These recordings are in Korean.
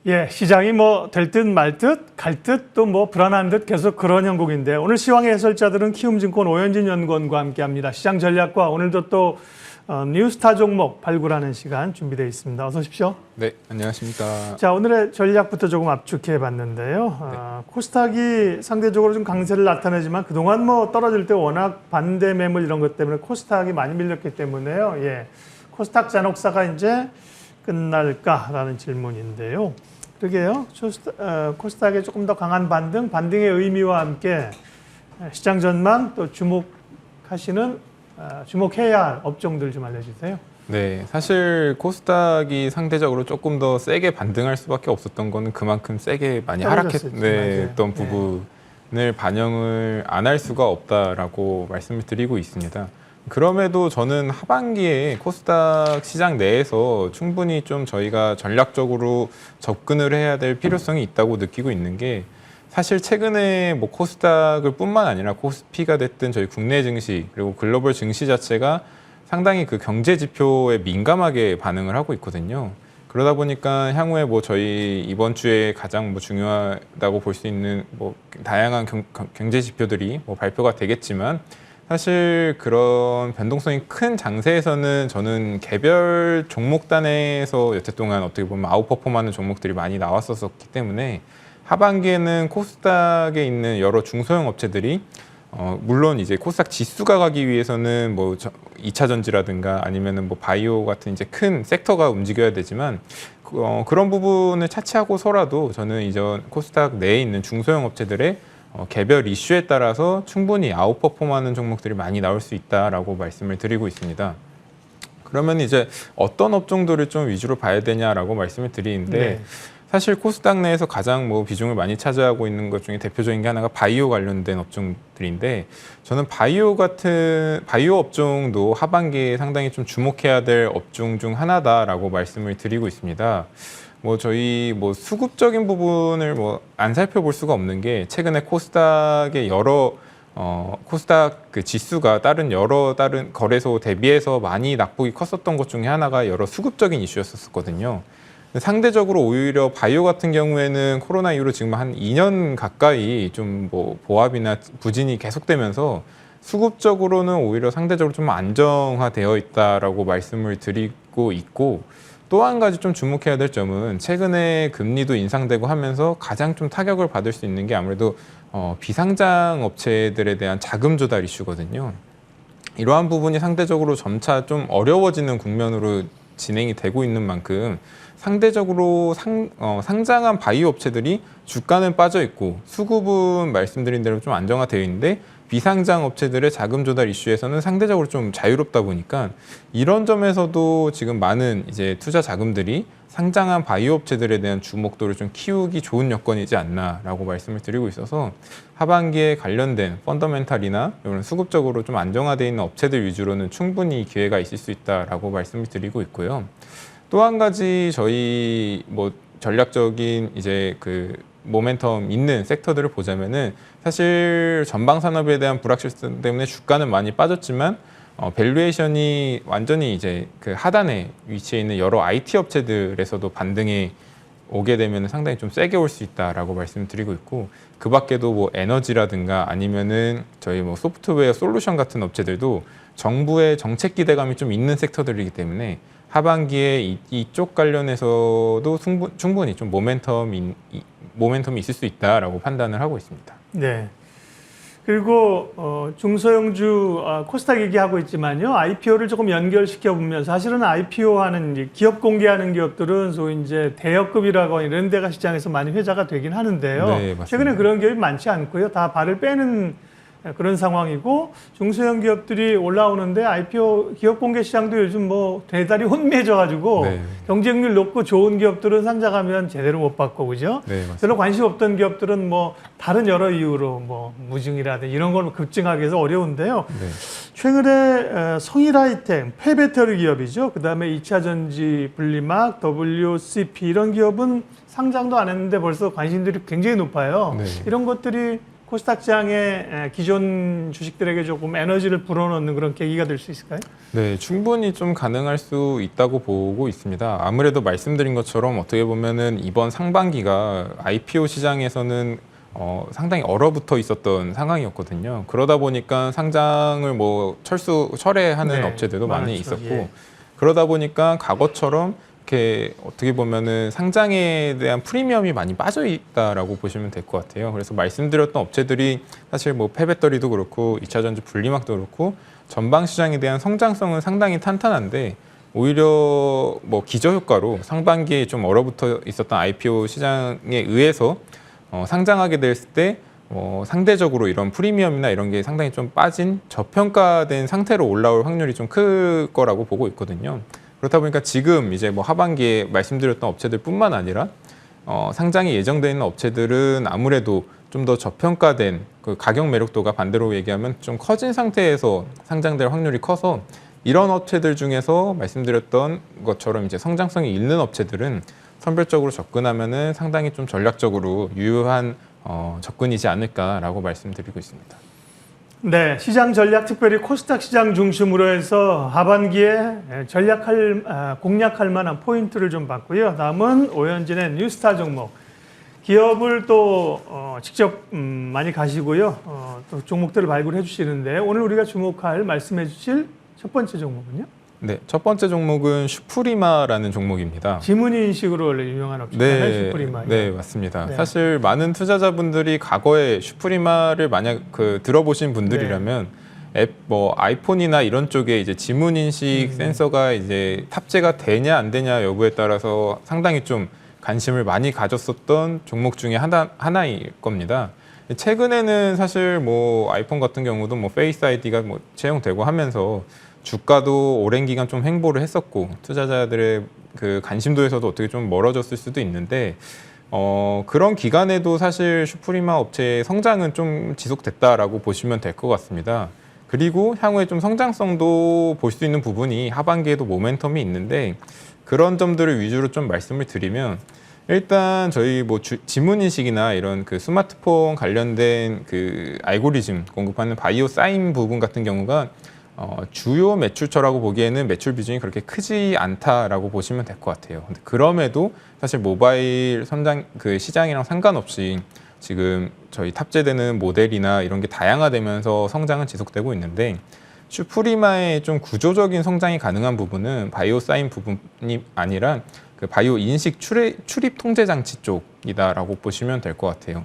예, 시장이 뭐 될 듯 말 듯, 갈 듯 또 뭐 불안한 듯 계속 그런 형국인데 오늘 시황의 해설자들은 키움증권 오현진 연구원과 함께합니다. 시장 전략과 오늘도 또 뉴스타 종목 발굴하는 시간 준비되어 있습니다. 어서 오십시오. 네, 안녕하십니까. 자, 오늘의 전략부터 조금 압축해 봤는데요. 코스닥이 상대적으로 좀 강세를 나타내지만 그동안 뭐 떨어질 때 워낙 반대 매물 이런 것 때문에 코스닥이 많이 밀렸기 때문에요. 예, 코스닥 잔혹사가 이제 끝날까라는 질문인데요. 그러게요. 코스닥의 조금 더 강한 반등의 의미와 함께 시장 전망 또 주목해야 할 업종들 좀 알려주세요. 네, 사실 코스닥이 상대적으로 조금 더 세게 반등할 수밖에 없었던 거는 그만큼 세게 많이 하락했던 부분을 반영을 안 할 수가 없다라고 말씀을 드리고 있습니다. 그럼에도 저는 하반기에 코스닥 시장 내에서 충분히 좀 저희가 전략적으로 접근을 해야 될 필요성이 있다고 느끼고 있는 게 사실 최근에 뭐 코스닥을 뿐만 아니라 코스피가 됐든 저희 국내 증시 그리고 글로벌 증시 자체가 상당히 그 경제 지표에 민감하게 반응을 하고 있거든요. 그러다 보니까 향후에 뭐 저희 이번 주에 가장 뭐 중요하다고 볼 수 있는 뭐 다양한 경제 지표들이 뭐 발표가 되겠지만 사실 그런 변동성이 큰 장세에서는 저는 개별 종목단에서 여태 동안 어떻게 보면 아웃퍼폼하는 종목들이 많이 나왔었기 때문에 하반기에는 코스닥에 있는 여러 중소형 업체들이 물론 이제 코스닥 지수가 가기 위해서는 뭐 2차 전지라든가 아니면은 뭐 바이오 같은 이제 큰 섹터가 움직여야 되지만 그런 부분을 차치하고서라도 저는 이전 코스닥 내에 있는 중소형 업체들의 개별 이슈에 따라서 충분히 아웃퍼폼하는 종목들이 많이 나올 수 있다라고 말씀을 드리고 있습니다. 그러면 이제 어떤 업종들을 좀 위주로 봐야 되냐라고 말씀을 드리는데 네. 사실 코스닥 내에서 가장 뭐 비중을 많이 차지하고 있는 것 중에 대표적인 게 하나가 바이오 관련된 업종들인데 저는 바이오 업종도 하반기에 상당히 좀 주목해야 될 업종 중 하나다라고 말씀을 드리고 있습니다. 뭐 저희 뭐 수급적인 부분을 뭐 안 살펴볼 수가 없는 게 최근에 코스닥의 코스닥 그 지수가 다른 거래소 대비해서 많이 낙폭이 컸었던 것 중에 하나가 여러 수급적인 이슈였었거든요. 상대적으로 오히려 바이오 같은 경우에는 코로나 이후로 지금 한 2년 가까이 좀 뭐 보합이나 부진이 계속되면서 수급적으로는 오히려 상대적으로 좀 안정화되어 있다라고 말씀을 드리고 있고 또 한 가지 좀 주목해야 될 점은 최근에 금리도 인상되고 하면서 가장 좀 타격을 받을 수 있는 게 아무래도 비상장 업체들에 대한 자금 조달 이슈거든요. 이러한 부분이 상대적으로 점차 좀 어려워지는 국면으로 진행이 되고 있는 만큼 상대적으로 상장한 바이오 업체들이 주가는 빠져 있고 수급은 말씀드린 대로 좀 안정화되어 있는데 비상장 업체들의 자금 조달 이슈에서는 상대적으로 좀 자유롭다 보니까 이런 점에서도 지금 많은 이제 투자 자금들이 상장한 바이오 업체들에 대한 주목도를 좀 키우기 좋은 여건이지 않나라고 말씀을 드리고 있어서 하반기에 관련된 펀더멘탈이나 이런 수급적으로 좀 안정화되어 있는 업체들 위주로는 충분히 기회가 있을 수 있다라고 말씀을 드리고 있고요. 또 한 가지 저희 뭐 전략적인 이제 그 모멘텀 있는 섹터들을 보자면은 사실 전방 산업에 대한 불확실성 때문에 주가는 많이 빠졌지만 밸류에이션이 완전히 이제 그 하단에 위치해 있는 여러 IT 업체들에서도 반등이 오게 되면 상당히 좀 세게 올 수 있다라고 말씀드리고 있고 그 밖에도 뭐 에너지라든가 아니면은 저희 뭐 소프트웨어 솔루션 같은 업체들도 정부의 정책 기대감이 좀 있는 섹터들이기 때문에 하반기에 이쪽 관련해서도 충분히 좀 모멘텀이 있을 수 있다라고 판단을 하고 있습니다. 네. 그리고 중소형주 코스닥 얘기하고 있지만요. IPO를 조금 연결시켜 보면 사실은 IPO하는 기업 공개하는 기업들은 소위 이제 대여급이라고 이런 데가 시장에서 많이 회자가 되긴 하는데요. 네, 맞습니다. 최근에 그런 기업이 많지 않고요. 다 발을 빼는 그런 상황이고 중소형 기업들이 올라오는데 IPO 기업 공개 시장도 요즘 뭐 대단히 혼미해져가지고 네. 경쟁률 높고 좋은 기업들은 상장하면 제대로 못 받고 그죠? 네, 맞습니다. 별로 관심 없던 기업들은 뭐 다른 여러 이유로 뭐 무증이라든지 이런 걸 급증하기 위해서 어려운데요. 네. 최근에 성일하이텍 폐배터리 기업이죠. 그다음에 2차 전지 분리막, WCP 이런 기업은 상장도 안 했는데 벌써 관심들이 굉장히 높아요. 네. 이런 것들이 코스닥 시장의 기존 주식들에게 조금 에너지를 불어넣는 그런 계기가 될 수 있을까요? 네, 충분히 좀 가능할 수 있다고 보고 있습니다. 아무래도 말씀드린 것처럼 어떻게 보면은 이번 상반기가 IPO 시장에서는 상당히 얼어붙어 있었던 상황이었거든요. 그러다 보니까 상장을 뭐 철회하는 네, 업체들도 많이 많았죠. 있었고, 예. 그러다 보니까 과거처럼 이렇게 어떻게 보면은 상장에 대한 프리미엄이 많이 빠져 있다라고 보시면 될 것 같아요. 그래서 말씀드렸던 업체들이 사실 뭐 폐배터리도 그렇고 2차 전지 분리막도 그렇고 전방 시장에 대한 성장성은 상당히 탄탄한데 오히려 뭐 기저효과로 상반기에 좀 얼어붙어 있었던 IPO 시장에 의해서 상장하게 됐을 때 상대적으로 이런 프리미엄이나 이런 게 상당히 좀 빠진 저평가된 상태로 올라올 확률이 좀 클 거라고 보고 있거든요. 그렇다 보니까 지금 이제 뭐 하반기에 말씀드렸던 업체들뿐만 아니라 상장이 예정되어 있는 업체들은 아무래도 좀 더 저평가된 그 가격 매력도가 반대로 얘기하면 좀 커진 상태에서 상장될 확률이 커서 이런 업체들 중에서 말씀드렸던 것처럼 이제 성장성이 있는 업체들은 선별적으로 접근하면은 상당히 좀 전략적으로 유효한 접근이지 않을까라고 말씀드리고 있습니다. 네, 시장 전략 특별히 코스닥 시장 중심으로 해서 하반기에 공략할 만한 포인트를 좀 봤고요. 다음은 오현진의 뉴스타 종목. 기업을 또 직접 많이 가시고요. 또 종목들을 발굴해 주시는데 오늘 우리가 주목할 말씀해 주실 첫 번째 종목은요? 네, 첫 번째 종목은 슈프리마라는 종목입니다. 지문이 인식으로 원래 유명한 업체잖아요. 네, 슈프리마. 네, 맞습니다. 네. 사실 많은 투자자분들이 과거에 슈프리마를 만약 들어보신 분들이라면 뭐 아이폰이나 이런 쪽에 이제 지문 인식 센서가 이제 탑재가 되냐 안 되냐 여부에 따라서 상당히 좀 관심을 많이 가졌었던 종목 중에 하나일 겁니다. 최근에는 사실 뭐 아이폰 같은 경우도 뭐 페이스 아이디가 뭐 채용되고 하면서 주가도 오랜 기간 좀 횡보를 했었고 투자자들의 그 관심도에서도 어떻게 좀 멀어졌을 수도 있는데 그런 기간에도 사실 슈프리마 업체의 성장은 좀 지속됐다라고 보시면 될 것 같습니다. 그리고 향후에 좀 성장성도 볼 수 있는 부분이 하반기에도 모멘텀이 있는데 그런 점들을 위주로 좀 말씀을 드리면 일단 저희 뭐 지문 인식이나 이런 그 스마트폰 관련된 그 알고리즘 공급하는 바이오 사인 부분 같은 경우가 주요 매출처라고 보기에는 매출 비중이 그렇게 크지 않다라고 보시면 될 것 같아요. 근데 그럼에도 사실 모바일 그 시장이랑 상관없이 지금 저희 탑재되는 모델이나 이런 게 다양화되면서 성장은 지속되고 있는데 슈프리마의 좀 구조적인 성장이 가능한 부분은 바이오 사인 부분이 아니라 그 바이오 인식 출입 통제 장치 쪽이다라고 보시면 될 것 같아요.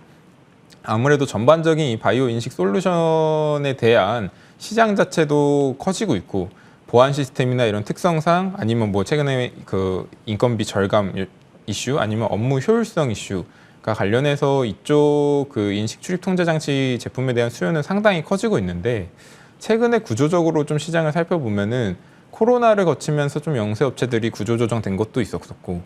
아무래도 전반적인 이 바이오 인식 솔루션에 대한 시장 자체도 커지고 있고 보안 시스템이나 이런 특성상 아니면 뭐 최근에 그 인건비 절감 이슈 아니면 업무 효율성 이슈가 관련해서 이쪽 그 인식 출입 통제 장치 제품에 대한 수요는 상당히 커지고 있는데 최근에 구조적으로 좀 시장을 살펴보면은 코로나를 거치면서 좀 영세 업체들이 구조조정된 것도 있었고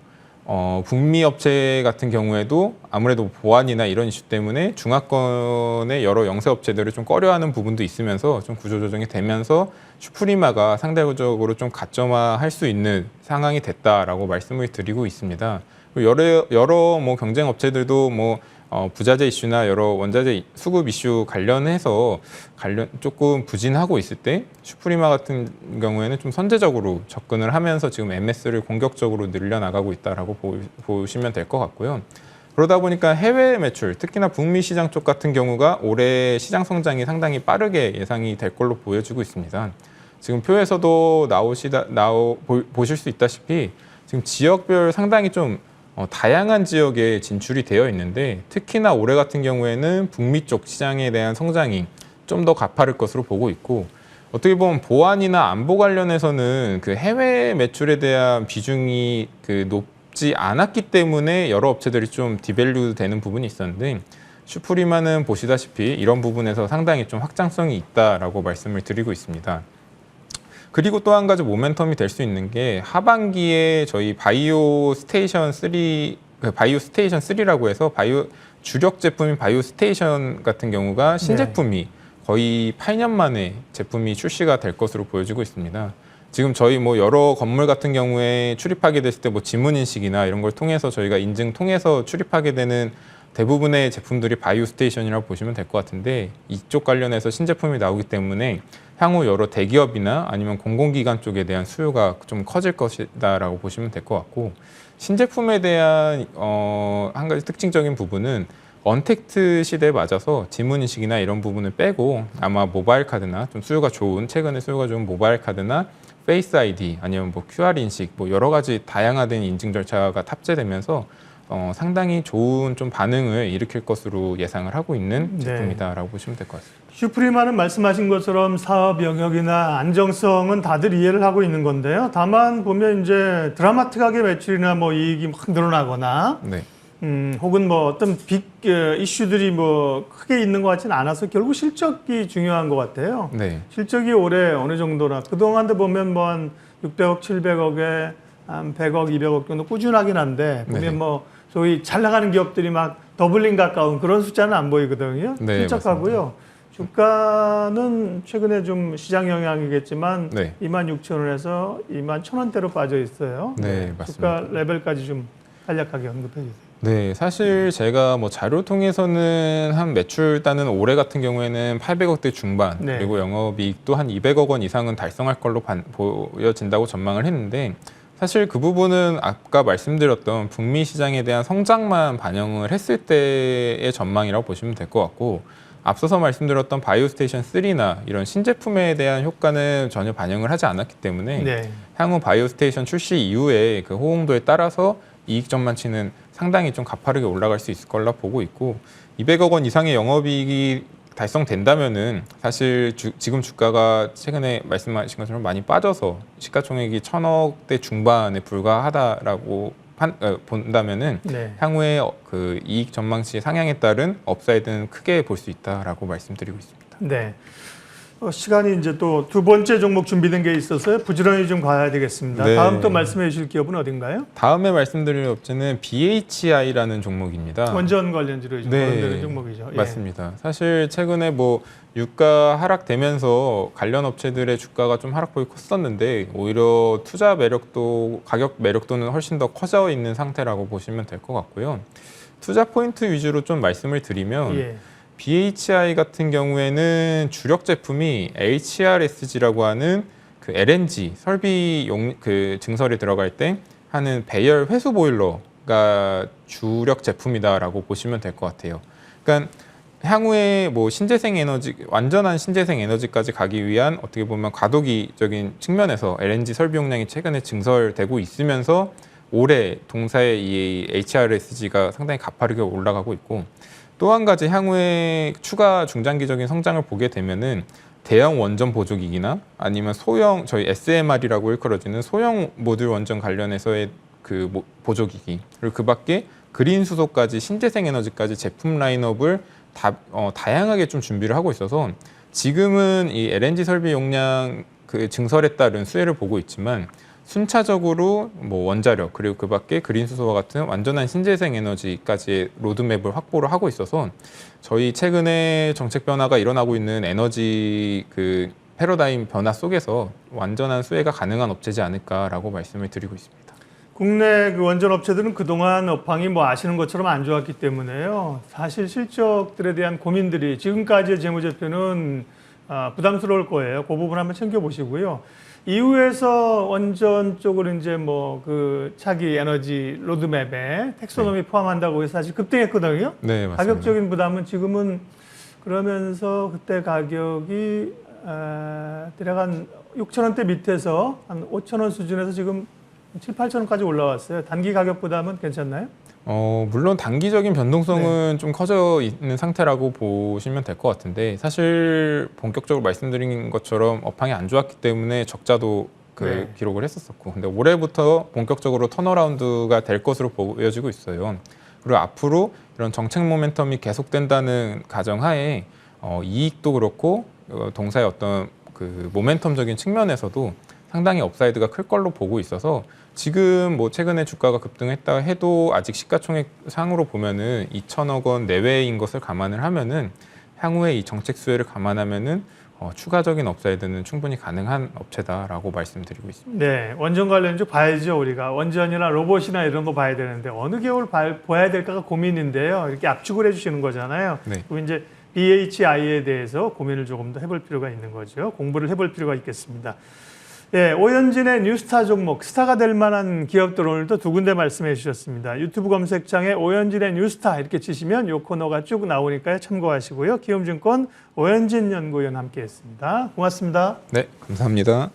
북미 업체 같은 경우에도 아무래도 보안이나 이런 이슈 때문에 중화권의 여러 영세 업체들을 좀 꺼려하는 부분도 있으면서 좀 구조조정이 되면서 슈프리마가 상대적으로 좀 가점화할 수 있는 상황이 됐다라고 말씀을 드리고 있습니다. 여러 뭐 경쟁 업체들도 뭐 부자재 이슈나 여러 원자재 수급 이슈 관련해서 조금 부진하고 있을 때 슈프리마 같은 경우에는 좀 선제적으로 접근을 하면서 지금 MS를 공격적으로 늘려나가고 있다라고 보시면 될 것 같고요. 그러다 보니까 해외 매출, 특히나 북미 시장 쪽 같은 경우가 올해 시장 성장이 상당히 빠르게 예상이 될 걸로 보여지고 있습니다. 지금 표에서도 보실 수 있다시피 지금 지역별 상당히 좀 다양한 지역에 진출이 되어 있는데 특히나 올해 같은 경우에는 북미 쪽 시장에 대한 성장이 좀 더 가파를 것으로 보고 있고 어떻게 보면 보안이나 안보 관련해서는 그 해외 매출에 대한 비중이 그 높지 않았기 때문에 여러 업체들이 좀 디밸류 되는 부분이 있었는데 슈프리마는 보시다시피 이런 부분에서 상당히 좀 확장성이 있다라고 말씀을 드리고 있습니다. 그리고 또 한 가지 모멘텀이 될 수 있는 게 하반기에 저희 바이오 스테이션 3라고 해서 주력 제품인 바이오 스테이션 같은 경우가 신제품이 거의 8년 만에 제품이 출시가 될 것으로 보여지고 있습니다. 지금 저희 뭐 여러 건물 같은 경우에 출입하게 됐을 때 뭐 지문 인식이나 이런 걸 통해서 저희가 인증 통해서 출입하게 되는 대부분의 제품들이 바이오 스테이션이라고 보시면 될 것 같은데 이쪽 관련해서 신제품이 나오기 때문에 향후 여러 대기업이나 아니면 공공기관 쪽에 대한 수요가 좀 커질 것이다라고 보시면 될 것 같고 신제품에 대한 한 가지 특징적인 부분은 언택트 시대에 맞아서 지문인식이나 이런 부분을 빼고 아마 모바일 카드나 좀 수요가 좋은 최근에 수요가 좋은 모바일 카드나 페이스 아이디 아니면 뭐 QR 인식 뭐 여러 가지 다양화된 인증 절차가 탑재되면서 상당히 좋은 좀 반응을 일으킬 것으로 예상을 하고 있는 제품이다라고 보시면 될 것 같습니다. 슈프리마는 말씀하신 것처럼 사업 영역이나 안정성은 다들 이해를 하고 있는 건데요. 다만 보면 이제 드라마틱하게 매출이나 뭐 이익이 막 늘어나거나 네. 혹은 뭐 어떤 빅 이슈들이 뭐 크게 있는 것 같지는 않아서 결국 실적이 중요한 것 같아요. 네. 실적이 올해 어느 정도나 그동안도 보면 뭐 한 600억, 700억에 한 100억, 200억 정도 꾸준하긴 한데 보면 네네. 뭐 소위 잘 나가는 기업들이 막 더블링 가까운 그런 숫자는 안 보이거든요. 네, 실적하고요. 주가는 최근에 좀 시장 영향이겠지만 네. 26,000원에서 21,000원대로 빠져 있어요. 네, 맞습니다. 주가 레벨까지 좀 간략하게 언급해 주세요. 네, 사실 제가 뭐 자료 통해서는 한 매출단은 올해 같은 경우에는 800억대 중반 네. 그리고 영업이익도 한 200억 원 이상은 달성할 걸로 보여진다고 전망을 했는데 사실 그 부분은 아까 말씀드렸던 북미 시장에 대한 성장만 반영을 했을 때의 전망이라고 보시면 될 것 같고 앞서서 말씀드렸던 바이오스테이션 3나 이런 신제품에 대한 효과는 전혀 반영을 하지 않았기 때문에 네. 향후 바이오스테이션 출시 이후에 그 호응도에 따라서 이익 전망치는 상당히 좀 가파르게 올라갈 수 있을 걸로 보고 있고 200억 원 이상의 영업이익이 달성된다면은 사실 지금 주가가 최근에 말씀하신 것처럼 많이 빠져서 시가총액이 1,000억대 중반에 불과하다라고 본다면은 네. 향후에 그 이익 전망치 상향에 따른 업사이드는 크게 볼 수 있다라고 말씀드리고 있습니다. 네. 시간이 이제 또 두 번째 종목 준비된 게 있어서요. 부지런히 좀 가야 되겠습니다. 네. 다음 또 말씀해 주실 기업은 어딘가요? 다음에 말씀드릴 업체는 BHI라는 종목입니다. 원전 관련주로 좀 네, 거론되는 종목이죠. 예. 맞습니다. 사실 최근에 뭐 유가 하락되면서 관련 업체들의 주가가 좀 하락폭이 컸었는데 오히려 투자 매력도 가격 매력도는 훨씬 더 커져 있는 상태라고 보시면 될 것 같고요. 투자 포인트 위주로 좀 말씀을 드리면 예. BHI 같은 경우에는 주력 제품이 HRSG라고 하는 그 LNG 설비용 그 증설에 들어갈 때 하는 배열 회수 보일러가 주력 제품이다라고 보시면 될 것 같아요. 그러니까 향후에 뭐 신재생 에너지 완전한 신재생 에너지까지 가기 위한 어떻게 보면 과도기적인 측면에서 LNG 설비 용량이 최근에 증설되고 있으면서 올해 동사의 이 HRSG가 상당히 가파르게 올라가고 있고 또 한 가지 향후에 추가 중장기적인 성장을 보게 되면은 대형 원전 보조기기나 아니면 소형 저희 SMR이라고 일컬어지는 소형 모듈 원전 관련해서의 그 보조기기 그리고 그 밖에 그린 수소까지 신재생 에너지까지 제품 라인업을 다양하게 좀 준비를 하고 있어서 지금은 이 LNG 설비 용량 그 증설에 따른 수혜를 보고 있지만 순차적으로 뭐 원자력 그리고 그 밖에 그린 수소와 같은 완전한 신재생 에너지까지의 로드맵을 확보를 하고 있어서 저희 최근에 정책 변화가 일어나고 있는 에너지 그 패러다임 변화 속에서 완전한 수혜가 가능한 업체지 않을까라고 말씀을 드리고 있습니다. 국내 그 원전 업체들은 그동안 업황이 뭐 아시는 것처럼 안 좋았기 때문에요. 사실 실적들에 대한 고민들이 지금까지의 재무제표는 부담스러울 거예요. 그 부분 한번 챙겨보시고요. 이후에서 원전 쪽으로 이제 뭐 그 차기 에너지 로드맵에 텍소노미 포함한다고 해서 사실 급등했거든요. 네, 맞습니다. 가격적인 부담은 지금은 그러면서 그때 가격이 대략 한 6,000원대 밑에서 한 5,000원 수준에서 지금 7, 8,000원까지 올라왔어요. 단기 가격 부담은 괜찮나요? 물론 단기적인 변동성은 좀 커져 있는 상태라고 보시면 될 것 같은데 사실 본격적으로 말씀드린 것처럼 업황이 안 좋았기 때문에 적자도 기록을 했었었고 근데 올해부터 본격적으로 턴어라운드가 될 것으로 보여지고 있어요. 그리고 앞으로 이런 정책 모멘텀이 계속된다는 가정하에 이익도 그렇고 동사의 어떤 그 모멘텀적인 측면에서도 상당히 업사이드가 클 걸로 보고 있어서 지금 뭐 최근에 주가가 급등했다 해도 아직 시가총액 상으로 보면은 2천억 원 내외인 것을 감안을 하면은 향후에 이 정책 수혜를 감안하면은 추가적인 업사이드는 충분히 가능한 업체다라고 말씀드리고 있습니다. 네, 원전 관련주 봐야죠. 우리가 원전이나 로봇이나 이런 거 봐야 되는데 어느 계열 봐야 될까가 고민인데요. 이렇게 압축을 해주시는 거잖아요. 네. 그리고 이제 BHI에 대해서 고민을 조금 더 해볼 필요가 있는 거죠. 공부를 해볼 필요가 있겠습니다. 예, 오현진의 뉴스타 종목, 스타가 될 만한 기업들 오늘도 두 군데 말씀해 주셨습니다. 유튜브 검색창에 오현진의 뉴스타 이렇게 치시면 요 코너가 쭉 나오니까요. 참고하시고요. 기움증권 오현진 연구위원 함께했습니다. 고맙습니다. 네, 감사합니다.